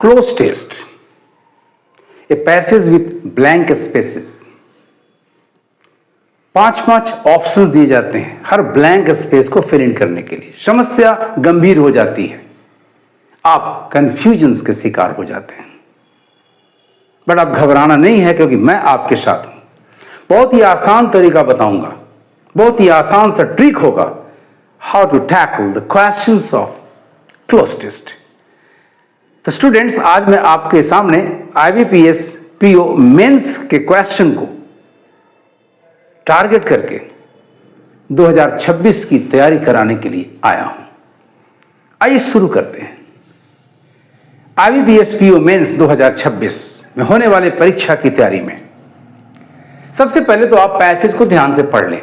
Close test, a passage with blank spaces. 5 options दिए जाते हैं हर ब्लैंक स्पेस को फिल इन करने के लिए। समस्या गंभीर हो जाती है, आप कंफ्यूजन्स के शिकार हो जाते हैं, बट आप घबराना नहीं है क्योंकि मैं आपके साथ हूं। बहुत ही आसान तरीका बताऊंगा, बहुत ही आसान सा ट्रिक होगा, how to tackle the questions of cloze test. तो स्टूडेंट्स, आज मैं आपके सामने IBPS PO मेंस के क्वेश्चन को टारगेट करके 2026 की तैयारी कराने के लिए आया हूं। आइए शुरू करते हैं। IBPS PO मेंस 2026 में होने वाले परीक्षा की तैयारी में सबसे पहले तो आप पैसेज को ध्यान से पढ़ लें।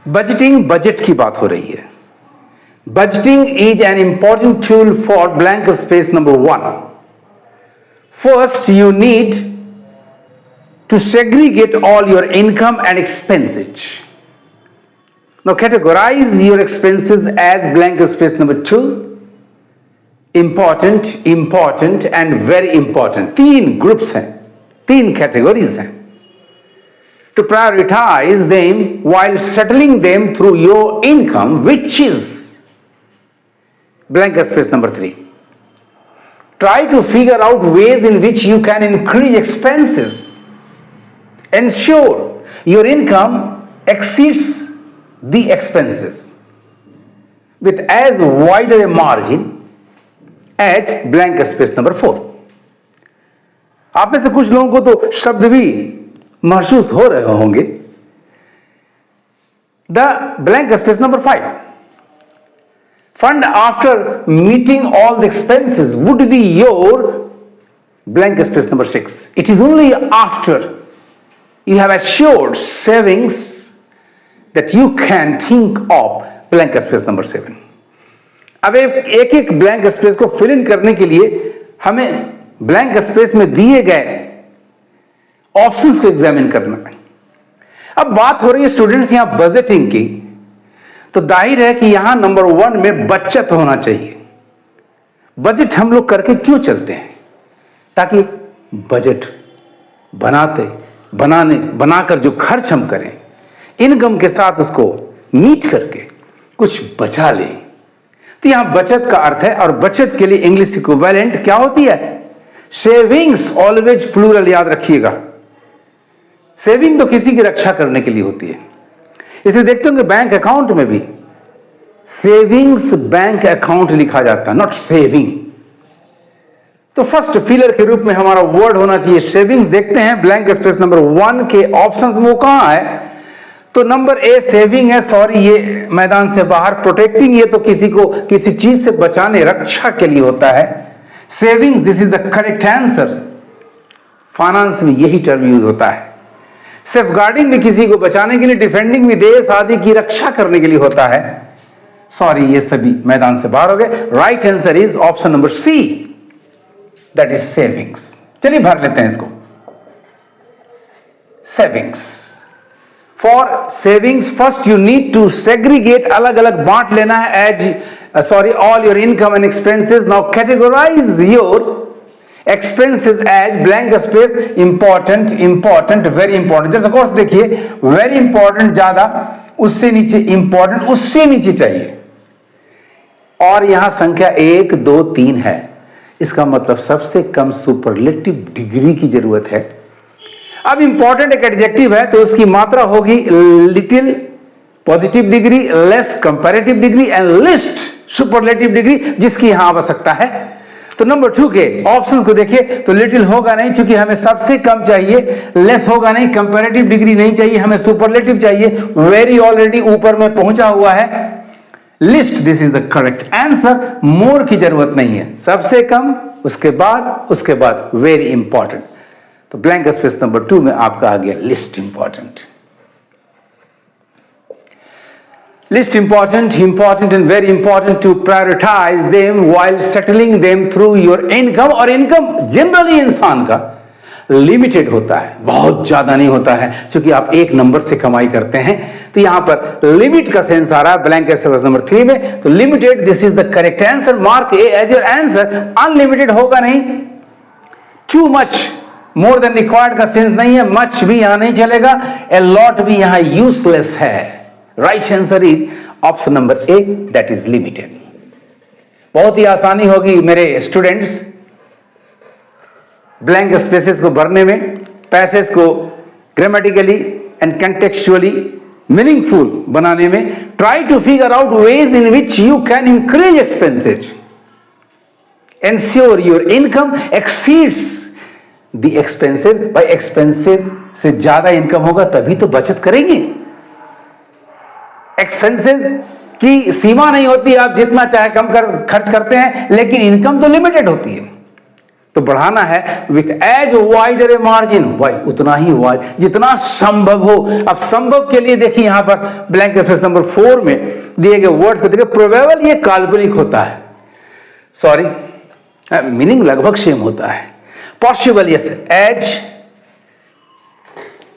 बजट की बात हो रही है। Budgeting is an important tool for blank space number 1. First, you need to segregate all your income and expenses. Now, categorize your expenses as blank space number 2. Important, important and very important. 3 groups हैं, 3 categories हैं. To prioritize them while settling them through your income, which is blank space number 3. Try to figure out ways in which you can increase expenses. Ensure your income exceeds the expenses with as wide a margin as blank space number 4. आप में से कुछ लोगों को तो शब्द भी महसूस हो रहे होंगे। The blank space number 5. Fund after meeting all the expenses would be your blank space number 6. It is only after you have assured savings that you can think of blank space number 7. अब एक एक blank space को fill in करने के लिए हमें blank space में दिए गए ऑप्शंस को एग्जामिन करना है। अब बात हो रही है स्टूडेंट्स यहां बजटिंग की, तो जाहिर है कि यहां नंबर 1 में बचत होना चाहिए। बजट हम लोग करके क्यों चलते हैं? ताकि बजट बनाकर जो खर्च हम करें, इनकम के साथ उसको मीट करके कुछ बचा लें। तो यहां बचत का अर्थ है, और बचत के लिए इंग्लिश इक्विवेलेंट क्या होती है? सेविंग्स। ऑलवेज प्लूरल याद रखिएगा। सेविंग तो किसी की रक्षा करने के लिए होती है। इसे देखते होंगे बैंक अकाउंट में भी सेविंग्स बैंक अकाउंट लिखा जाता है, नॉट सेविंग। तो फर्स्ट फिलर के रूप में हमारा वर्ड होना चाहिए सेविंग्स। देखते हैं ब्लैंक स्पेस नंबर 1 के ऑप्शंस वो कहां है? तो नंबर ए सेविंग है। सॉरी, ये मैदान से बाहर। प्रोटेक्टिंग, ये तो किसी को किसी चीज से बचाने, रक्षा के लिए होता है। Savings, this is the correct answer. Finance में यही टर्म यूज होता है। सेफगार्डिंग भी किसी को बचाने के लिए, डिफेंडिंग भी देश आदि की रक्षा करने के लिए होता है। सॉरी, ये सभी मैदान से बाहर हो गए। Right answer is option number C, that is savings. चलिए भर लेते हैं इसको। Savings. For savings first you need to segregate, अलग अलग बांट लेना है as all your income and expenses. Now categorise your expenses as blank space important, important, very important. जैसे कोर्स देखिए, वेरी इंपॉर्टेंट ज्यादा, उससे नीचे इंपॉर्टेंट, उससे नीचे चाहिए, और यहां संख्या 1 2 3 है। इसका मतलब सबसे कम सुपरलेटिव डिग्री की जरूरत है। अब इंपॉर्टेंट एक एडजेक्टिव है तो उसकी मात्रा होगी little positive degree, less comparative degree and list superlative degree, जिसकी यहां आवश्यकता है। तो नंबर 2 के ऑप्शंस को देखिए तो लिटिल होगा नहीं क्योंकि हमें सबसे कम चाहिए, लेस होगा नहीं, कंपैरेटिव डिग्री नहीं चाहिए, हमें सुपरलेटिव चाहिए, वेरी ऑलरेडी ऊपर में पहुंचा हुआ है, list, this is the correct answer. More की जरूरत नहीं है, सबसे कम, उसके बाद वेरी इंपॉर्टेंट। तो ब्लैंक स्पेस नंबर 2 में आपका आ गया list important. List important, important and very important to prioritize them while settling them through your income। और इनकम जनरली इंसान का लिमिटेड होता है, बहुत ज्यादा नहीं होता है, क्योंकि आप एक नंबर से कमाई करते हैं। तो यहां पर लिमिट का सेंस आ रहा है ब्लैंक एक्सरसाइज नंबर 3 में। तो limited, this is the correct answer, mark A as your answer. Unlimited होगा नहीं, too much, more than required का सेंस नहीं है, मच भी यहां नहीं चलेगा, ए लॉट भी यहां यूजलेस है। Right answer is option number A, that is limited. बहुत ही आसानी होगी मेरे स्टूडेंट्स ब्लैंक स्पेसेस को भरने में, पैसेज को ग्रामेटिकली एंड कंटेक्चुअली मीनिंगफुल बनाने में। Try to figure out ways in which you can increase expenses, ensure your income exceeds the expenses. भाई एक्सपेंसेज से ज्यादा इनकम होगा तभी तो बचत करेंगे। एक्सपेंसेज की सीमा नहीं होती, आप जितना चाहे कम खर्च करते हैं, लेकिन इनकम तो लिमिटेड होती है। तो बढ़ाना है with as wider a margin, why उतना ही वाइड जितना संभव हो। अब संभव के लिए देखिए यहां पर ब्लैंक एक्सरसाइज नंबर 4 में दिए गए वर्ड्स को देखिए। प्रोबेबल ये काल्पनिक होता है, सॉरी मीनिंग लगभग सेम होता है। पॉसिबल, यस, एज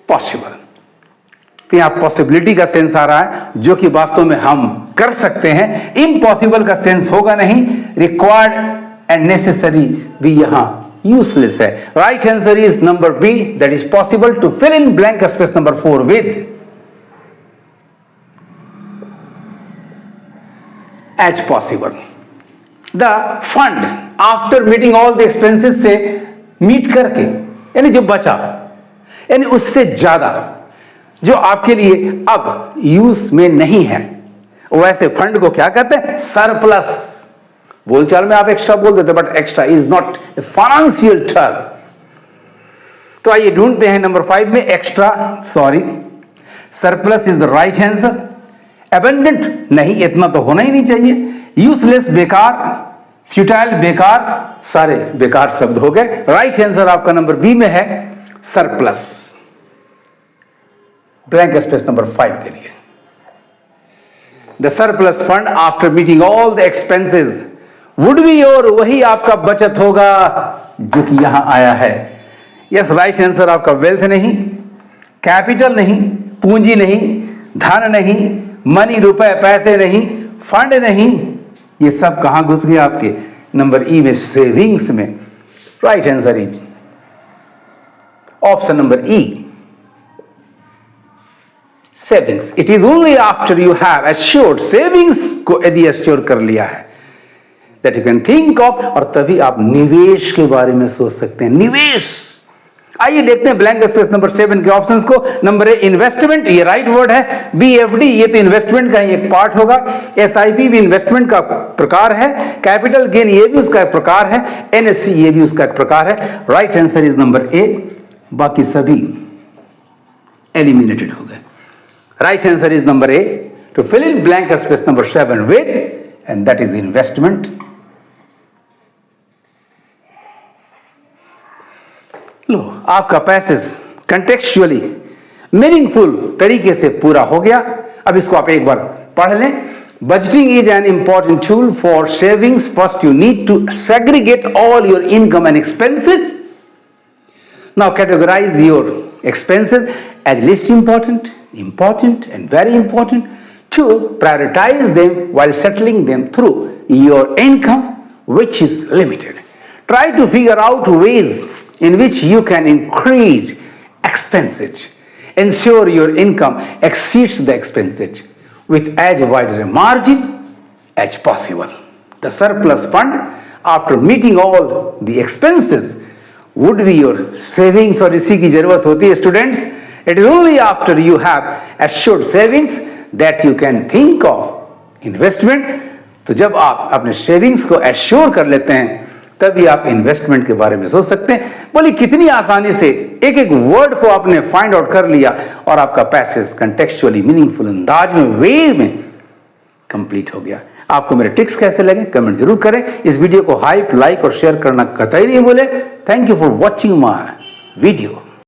पॉसिबल, तो यहां पॉसिबिलिटी का सेंस आ रहा है, जो कि वास्तव में हम कर सकते हैं। इम्पॉसिबल का सेंस होगा नहीं, रिक्वायर्ड एंड नेसेसरी भी यहां यूजलेस है। Right answer is number B, that is possible to fill in blank space number 4 with as possible. The fund after meeting all the expenses से मीट करके, यानी जो बचा, यानी उससे ज्यादा जो आपके लिए अब यूज में नहीं है, वैसे फंड को क्या कहते हैं? सरप्लस। बोलचाल में आप एक्स्ट्रा बोल देते, but extra is not a financial term. तो आइए ढूंढते हैं नंबर 5 में extra, sorry surplus is the right answer. Abundant नहीं, इतना तो होना ही नहीं चाहिए। यूजलेस बेकार, फ्यूटाइल बेकार, सारे बेकार शब्द हो गए। राइट आंसर आपका नंबर बी में है सरप्लस, ब्लैंक स्पेस नंबर 5 के लिए। The surplus fund after meeting all the expenses would be your, वही आपका बचत होगा जो कि यहां आया है। यस, राइट आंसर आपका वेल्थ नहीं, कैपिटल नहीं, पूंजी नहीं, धन नहीं, मनी रुपए पैसे नहीं, फंड नहीं, ये सब कहां घुस गए आपके नंबर ई में, सेविंग्स में। Right answer is option number E, savings. It is only after you have assured, savings को यदि एश्योर कर लिया है, that you can think of, और तभी आप निवेश के बारे में सोच सकते हैं। निवेश, आइए देखते हैं ब्लैंक स्पेस नंबर 7 के ऑप्शंस को। नंबर ए इन्वेस्टमेंट, ये राइट वर्ड है। बी एफडी, ये तो इन्वेस्टमेंट का ही एक पार्ट होगा। एसआईपी भी इन्वेस्टमेंट का प्रकार है। कैपिटल गेन, ये भी उसका एक प्रकार है। एनएससी, ये भी उसका एक प्रकार है। Right answer is number A, बाकी सभी एलिमिनेटेड हो गए। Right answer is number A, to fill in blank space number 7 with, and that is investment. लो, आपका पैसेज कंटेक्चुअली मीनिंगफुल तरीके से पूरा हो गया। अब इसको आप एक बार पढ़ लें। Budgeting is an important tool for savings. First you need to segregate all your income and expenses. Now categorise your expenses as list important, important and very important, to prioritize them while settling them through your income, which is limited. Try to figure out ways in which you can increase expenses. Ensure your income exceeds the expenses with as wide a margin as possible. The surplus fund after meeting all the expenses would be your savings, और इसी की जरूरत होती है students. It is only after you have assured savings that you can think of investment. तो जब आप अपने सेविंग्स को एश्योर कर लेते हैं, तभी आप इन्वेस्टमेंट के बारे में सोच सकते हैं। बोलिए कितनी आसानी से एक एक वर्ड को आपने फाइंड आउट कर लिया, और आपका पैसेज कंटेक्चुअली मीनिंगफुल अंदाज में, वे में कंप्लीट हो गया। आपको मेरे टिप्स कैसे लगे कमेंट जरूर करें। इस वीडियो को हाइप, लाइक और शेयर करना कतई नहीं भूलें। Thank you for watching my video.